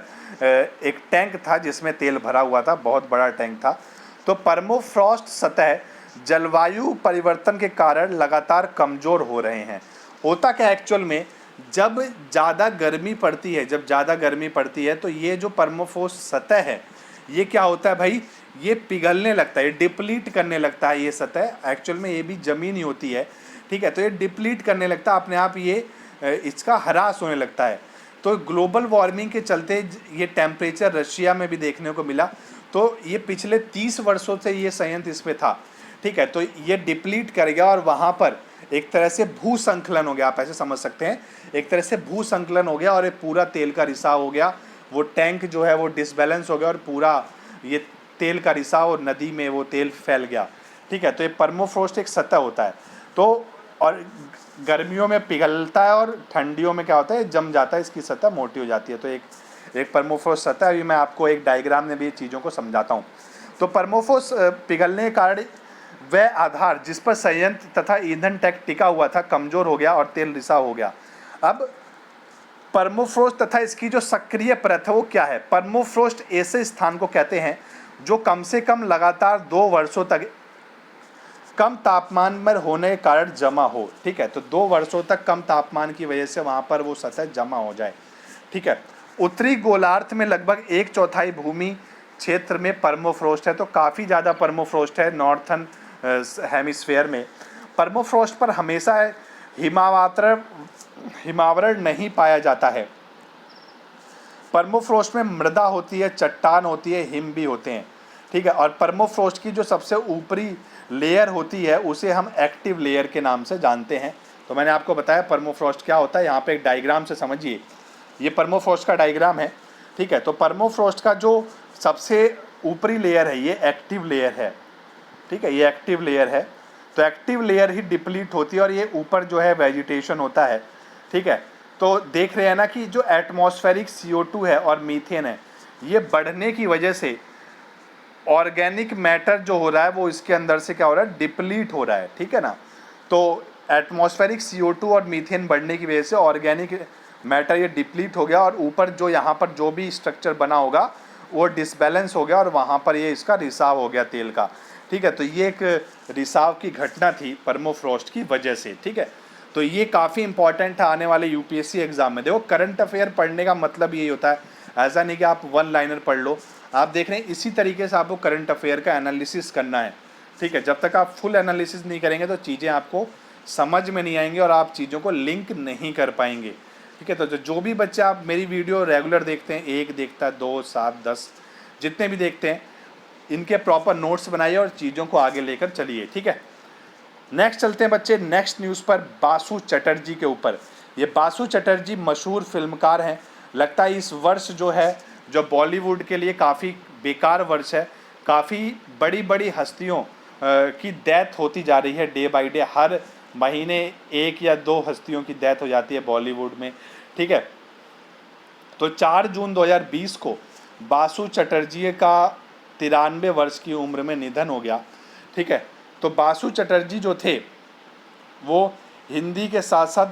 एक टैंक था जिसमें तेल भरा हुआ था, बहुत बड़ा टैंक था। तो परमोफ्रॉस्ट सतह जलवायु परिवर्तन के कारण लगातार कमज़ोर हो रहे हैं। होता क्या एक्चुअल में, जब ज़्यादा गर्मी पड़ती है तो ये जो परमोफ्रॉस्ट सतह है ये क्या होता है भाई, ये पिघलने लगता है, डिप्लीट करने लगता है। ये सतह एक्चुअल में ये भी ज़मीन ही होती है, ठीक है। तो ये डिप्लीट करने लगता है अपने आप, ये इसका ह्रास होने लगता है। तो ग्लोबल वार्मिंग के चलते ये टेम्परेचर रशिया में भी देखने को मिला। तो ये पिछले 30 वर्षों से ये संयंत्र इसमें था, ठीक है। तो ये डिप्लीट कर गया और वहाँ पर एक तरह से भूसंकलन हो गया, आप ऐसे समझ सकते हैं, एक तरह से भूसंकलन हो गया और ये पूरा तेल का रिसाव हो गया। वो टैंक जो है वो डिसबैलेंस हो गया और पूरा ये तेल का रिसाव और नदी में वो तेल फैल गया, ठीक है। तो ये परमाफ्रॉस्ट एक सतह होता है। तो और गर्मियों में पिघलता है और ठंडियों में क्या होता है, जम जाता है, इसकी सतह मोटी हो जाती है। तो एक परमाफ्रॉस्ट सतह, अभी मैं आपको एक डायग्राम में भी चीज़ों को समझाता हूँ। तो परमाफ्रॉस्ट पिघलने के कारण वह आधार जिस पर संयंत्र तथा ईंधन टैंक टिका हुआ था कमजोर हो गया और तेल रिसाव हो गया। अब परमाफ्रॉस्ट तथा इसकी जो सक्रिय परत है वो क्या है? परमाफ्रॉस्ट ऐसे स्थान को कहते हैं जो कम से कम लगातार 2 वर्षों तक कम तापमान में होने के कारण जमा हो, ठीक है। तो 2 वर्षों तक कम तापमान की वजह से वहाँ पर वो सतह जमा हो जाए, ठीक है। उत्तरी गोलार्ध में लगभग 1/4 भूमि क्षेत्र में परमाफ्रॉस्ट है, तो काफ़ी ज़्यादा परमाफ्रॉस्ट है नॉर्थन हेमिस्फेयर में। परमाफ्रॉस्ट पर हमेशा हिमावरण नहीं पाया जाता है। परमाफ्रॉस्ट में मृदा होती है, चट्टान होती है, हिम भी होते हैं, ठीक है। और परमाफ्रॉस्ट की जो सबसे ऊपरी लेयर होती है उसे हम एक्टिव लेयर के नाम से जानते हैं। तो मैंने आपको बताया परमाफ्रॉस्ट क्या होता है, यहाँ पे एक डायग्राम से समझिए। ये परमाफ्रॉस्ट का डायग्राम है, ठीक है। तो परमाफ्रॉस्ट का जो सबसे ऊपरी लेयर है ये एक्टिव लेयर है, ठीक है। ये एक्टिव लेयर है। तो एक्टिव लेयर ही डिप्लीट होती है और ये ऊपर जो है वेजिटेशन होता है, ठीक है। तो देख रहे हैं ना कि जो एटमॉस्फेरिक CO2 है और मीथेन है, ये बढ़ने की वजह से ऑर्गेनिक मैटर जो हो रहा है वो इसके अंदर से क्या हो रहा है, डिप्लीट हो रहा है, ठीक है ना। तो एटमॉस्फेरिक CO2 और मीथेन बढ़ने की वजह से ऑर्गेनिक मैटर ये डिप्लीट हो गया और ऊपर जो यहाँ पर जो भी स्ट्रक्चर बना होगा वो डिसबैलेंस हो गया और वहाँ पर ये इसका रिसाव हो गया तेल का, ठीक है। तो ये एक रिसाव की घटना थी परमाफ्रॉस्ट की वजह से, ठीक है। तो ये काफ़ी इंपॉर्टेंट है आने वाले UPSC एग्जाम में। देखो करंट अफेयर पढ़ने का मतलब यही होता है, ऐसा नहीं कि आप 1 लाइनर पढ़ लो। आप देख रहे हैं इसी तरीके से आपको करंट अफेयर का एनालिसिस करना है, ठीक है। जब तक आप फुल एनालिसिस नहीं करेंगे तो चीज़ें आपको समझ में नहीं आएंगी और आप चीज़ों को लिंक नहीं कर पाएंगे, ठीक है। तो जो भी बच्चे आप मेरी वीडियो रेगुलर देखते हैं, 1 देखता है, 2, 7, 10 जितने भी देखते हैं, इनके प्रॉपर नोट्स बनाइए और चीज़ों को आगे लेकर चलिए, ठीक है। नेक्स्ट चलते हैं बच्चे नेक्स्ट न्यूज़ पर, बासु चटर्जी के ऊपर। ये बासु चटर्जी मशहूर फिल्मकार हैं। लगता है इस वर्ष जो है जो बॉलीवुड के लिए काफ़ी बेकार वर्ष है। काफ़ी बड़ी बड़ी हस्तियों की डेथ होती जा रही है डे बाय डे। हर महीने 1 या 2 हस्तियों की डेथ हो जाती है बॉलीवुड में, ठीक है। तो 4 जून 2020 को बासु चटर्जी का 93 वर्ष की उम्र में निधन हो गया, ठीक है। तो बासु चटर्जी जो थे वो हिंदी के साथ साथ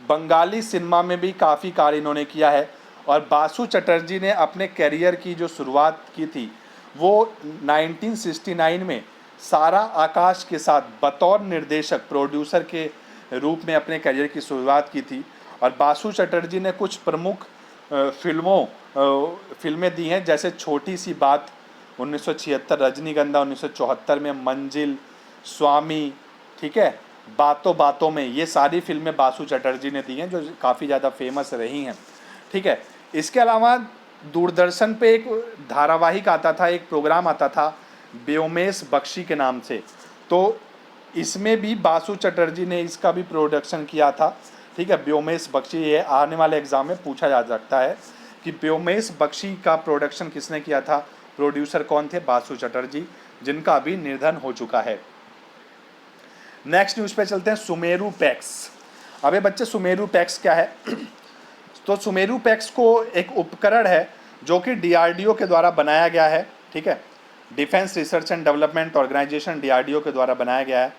बंगाली सिनेमा में भी काफ़ी कार्य इन्होंने किया है। और बासु चटर्जी ने अपने करियर की जो शुरुआत की थी वो 1969 में सारा आकाश के साथ बतौर निर्देशक प्रोड्यूसर के रूप में अपने करियर की शुरुआत की थी। और बासु चटर्जी ने कुछ प्रमुख फिल्में दी हैं, जैसे छोटी सी बात 1976, रजनीगंधा 1974 में, मंजिल, स्वामी, ठीक है, बातों बातों में, ये सारी फिल्में बासु चटर्जी ने दी हैं जो काफ़ी ज़्यादा फेमस रही हैं, ठीक है। इसके अलावा दूरदर्शन पे एक धारावाहिक आता था, एक प्रोग्राम आता था व्योमेश बख्शी के नाम से। तो इसमें भी बासु चटर्जी ने इसका भी प्रोडक्शन किया था, ठीक है। व्योमेश बख्शी, ये आने वाले एग्जाम में पूछा जा सकता है कि व्योमेश बख्शी का प्रोडक्शन किसने किया था, प्रोड्यूसर कौन थे, बासु चटर्जी, जिनका अभी निधन हो चुका है। नेक्स्ट न्यूज़ पे चलते हैं, सुमेरु पैक्स। अबे बच्चे सुमेरु पैक्स क्या है? तो सुमेरु पैक्स को एक उपकरण है जो कि DRDO के द्वारा बनाया गया है, ठीक है। Defence research and development organisation DRDO के द्वारा बनाया गया है,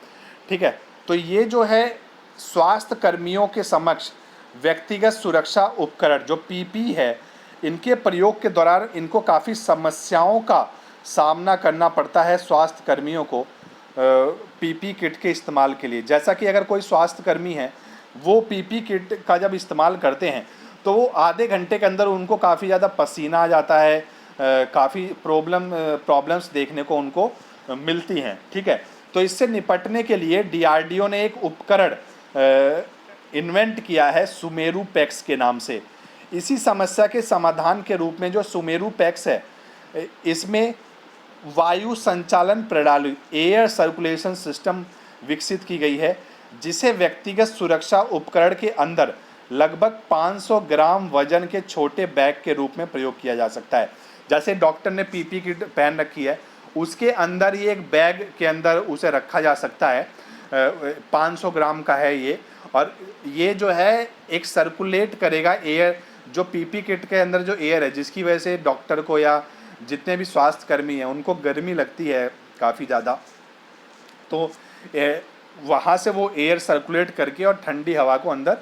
ठीक है। तो ये जो है स्वास्थ्य कर्मियों के समक्ष व्यक्तिगत सुरक्षा उपकरण जो PP है, इनके प्रयोग के दौरान इनको काफ़ी समस्याओं का सामना करना पड़ता है स्वास्थ्य कर्मियों को PP किट के इस्तेमाल के लिए। जैसा कि अगर कोई स्वास्थ्य कर्मी है वो PP किट का जब इस्तेमाल करते हैं तो वो आधे घंटे के अंदर उनको काफ़ी ज़्यादा पसीना आ जाता है, काफ़ी प्रॉब्लम्स देखने को उनको मिलती हैं। ठीक है, तो इससे निपटने के लिए DRDO ने एक उपकरण इन्वेंट किया है सुमेरु पैक्स के नाम से। इसी समस्या के समाधान के रूप में जो सुमेरु पैक्स है, इसमें वायु संचालन प्रणाली एयर सर्कुलेशन सिस्टम विकसित की गई है, जिसे व्यक्तिगत सुरक्षा उपकरण के अंदर लगभग 500 ग्राम वजन के छोटे बैग के रूप में प्रयोग किया जा सकता है। जैसे डॉक्टर ने पीपी किट पहन रखी है, उसके अंदर ये एक बैग के अंदर उसे रखा जा सकता है। 500 ग्राम का है ये, और ये जो है एक सर्कुलेट करेगा एयर, जो पीपी किट के अंदर जो एयर है, जिसकी वजह से डॉक्टर को या जितने भी स्वास्थ्य कर्मी हैं उनको गर्मी लगती है काफ़ी ज़्यादा, तो वहाँ से वो एयर सर्कुलेट करके और ठंडी हवा को अंदर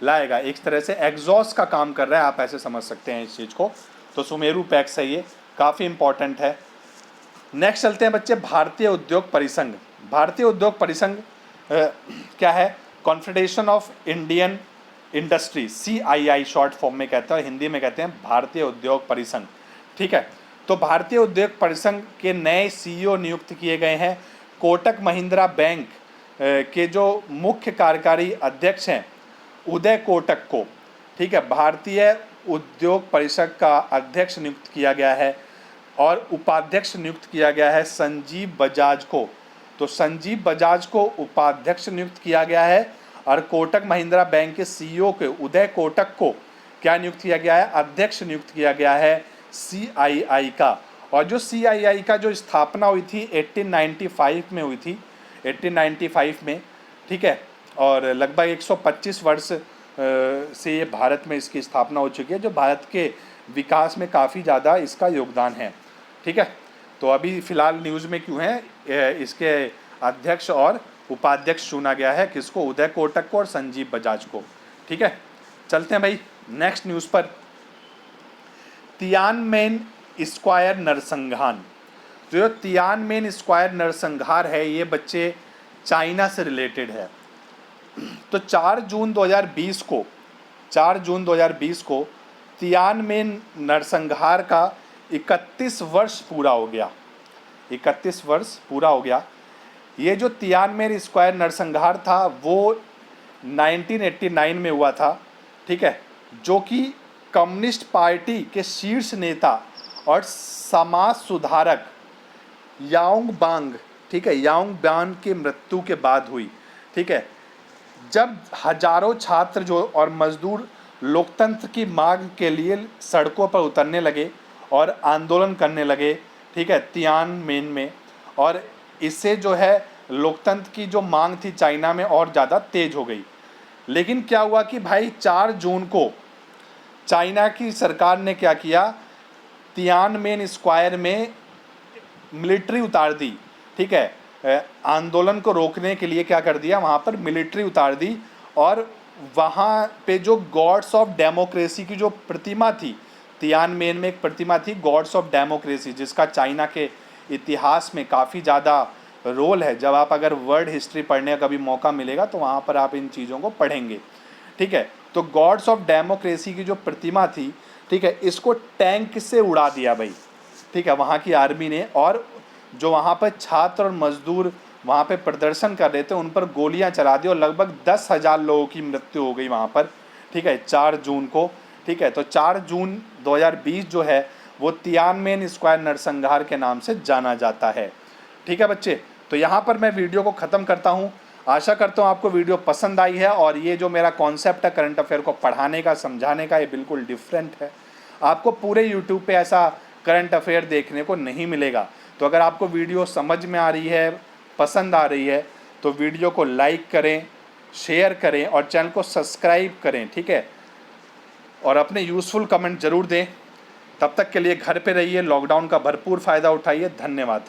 लाएगा। एक तरह से एग्जॉस्ट का काम कर रहा है, आप ऐसे समझ सकते हैं इस चीज़ को। तो सुमेरु पैक्स है, ये काफ़ी इम्पॉर्टेंट है। नेक्स्ट चलते हैं बच्चे, भारतीय उद्योग परिसंघ। भारतीय उद्योग परिसंघ क्या है? Confederation of Indian industry, CII short form में कहते हैं, हिंदी में कहते हैं भारतीय उद्योग परिसंघ। ठीक है, तो भारतीय उद्योग परिसंघ के नए CEO नियुक्त किए गए हैं। कोटक महिंद्रा बैंक के जो मुख्य कार्यकारी अध्यक्ष हैं उदय कोटक को, ठीक है, भारतीय उद्योग परिषद का अध्यक्ष नियुक्त किया गया है, और उपाध्यक्ष नियुक्त किया गया है संजीव बजाज को। तो संजीव बजाज को उपाध्यक्ष नियुक्त किया गया है, और कोटक महिंद्रा बैंक के CEO के उदय कोटक को क्या नियुक्त किया गया है? अध्यक्ष नियुक्त किया गया है CII का। और जो CII का जो स्थापना हुई थी 1895 में हुई थी, 1895 में, ठीक है, और लगभग 125 वर्ष से ये भारत में इसकी स्थापना हो चुकी है, जो भारत के विकास में काफ़ी ज़्यादा इसका योगदान है। ठीक है, तो अभी फ़िलहाल न्यूज़ में क्यों है, इसके अध्यक्ष और उपाध्यक्ष चुना गया है, किसको? उदय कोटक को और संजीव बजाज को। ठीक है, चलते हैं भाई नेक्स्ट न्यूज़ पर। तियानमेन स्क्वायर नरसंहार। जो तियानमेन स्क्वायर नरसंहार है, ये बच्चे चाइना से रिलेटेड है। तो 4 जून 2020 को तियानमेन नरसंहार का 31 वर्ष पूरा हो गया। 31 वर्ष पूरा हो गया। ये जो तियानमेन स्क्वायर नरसंहार था वो 1989 में हुआ था। ठीक है, जो कि कम्युनिस्ट पार्टी के शीर्ष नेता और समाज सुधारक याओंग बांग, ठीक है, याओंग बांग की मृत्यु के बाद हुई। ठीक है, जब हजारों छात्र जो और मजदूर लोकतंत्र की मांग के लिए सड़कों पर उतरने लगे और आंदोलन करने लगे, ठीक है, तियानमेन में, और इससे जो है लोकतंत्र की जो मांग थी चाइना में और ज़्यादा तेज हो गई। लेकिन क्या हुआ कि भाई 4 जून को चाइना की सरकार ने क्या किया, तियानमेन स्क्वायर में मिलिट्री उतार दी। ठीक है, आंदोलन को रोकने के लिए क्या कर दिया, वहाँ पर मिलिट्री उतार दी, और वहाँ पे जो गॉड्स ऑफ डेमोक्रेसी की जो प्रतिमा थी, तियानमेन में एक प्रतिमा थी गॉड्स ऑफ डेमोक्रेसी, जिसका चाइना के इतिहास में काफ़ी ज़्यादा रोल है। जब आप अगर वर्ल्ड हिस्ट्री पढ़ने का कभी मौका मिलेगा तो वहाँ पर आप इन चीज़ों को पढ़ेंगे। ठीक है, तो गॉड्स ऑफ डेमोक्रेसी की जो प्रतिमा थी, ठीक है, इसको टैंक से उड़ा दिया भाई। ठीक है, वहाँ की आर्मी ने, और जो वहाँ पर छात्र और मजदूर वहाँ पे प्रदर्शन कर रहे थे उन पर गोलियां चला दी, और लगभग 10,000 लोगों की मृत्यु हो गई वहाँ पर। ठीक है, 4 जून को। ठीक है, तो 4 जून 2020 जो है वो तियानमेन स्क्वायर नरसंहार के नाम से जाना जाता है। ठीक है बच्चे, तो यहाँ पर मैं वीडियो को ख़त्म करता हूँ। आशा करता हूँ आपको वीडियो पसंद आई है, और ये जो मेरा कॉन्सेप्ट है करंट अफेयर को पढ़ाने का, समझाने का, ये बिल्कुल डिफरेंट है। आपको पूरे यूट्यूब पे ऐसा करंट अफेयर देखने को नहीं मिलेगा। तो अगर आपको वीडियो समझ में आ रही है, पसंद आ रही है, तो वीडियो को लाइक करें, शेयर करें और चैनल को सब्सक्राइब करें। ठीक है, और अपने यूज़फुल कमेंट ज़रूर दें। तब तक के लिए घर पे रहिए, लॉकडाउन का भरपूर फ़ायदा उठाइए। धन्यवाद।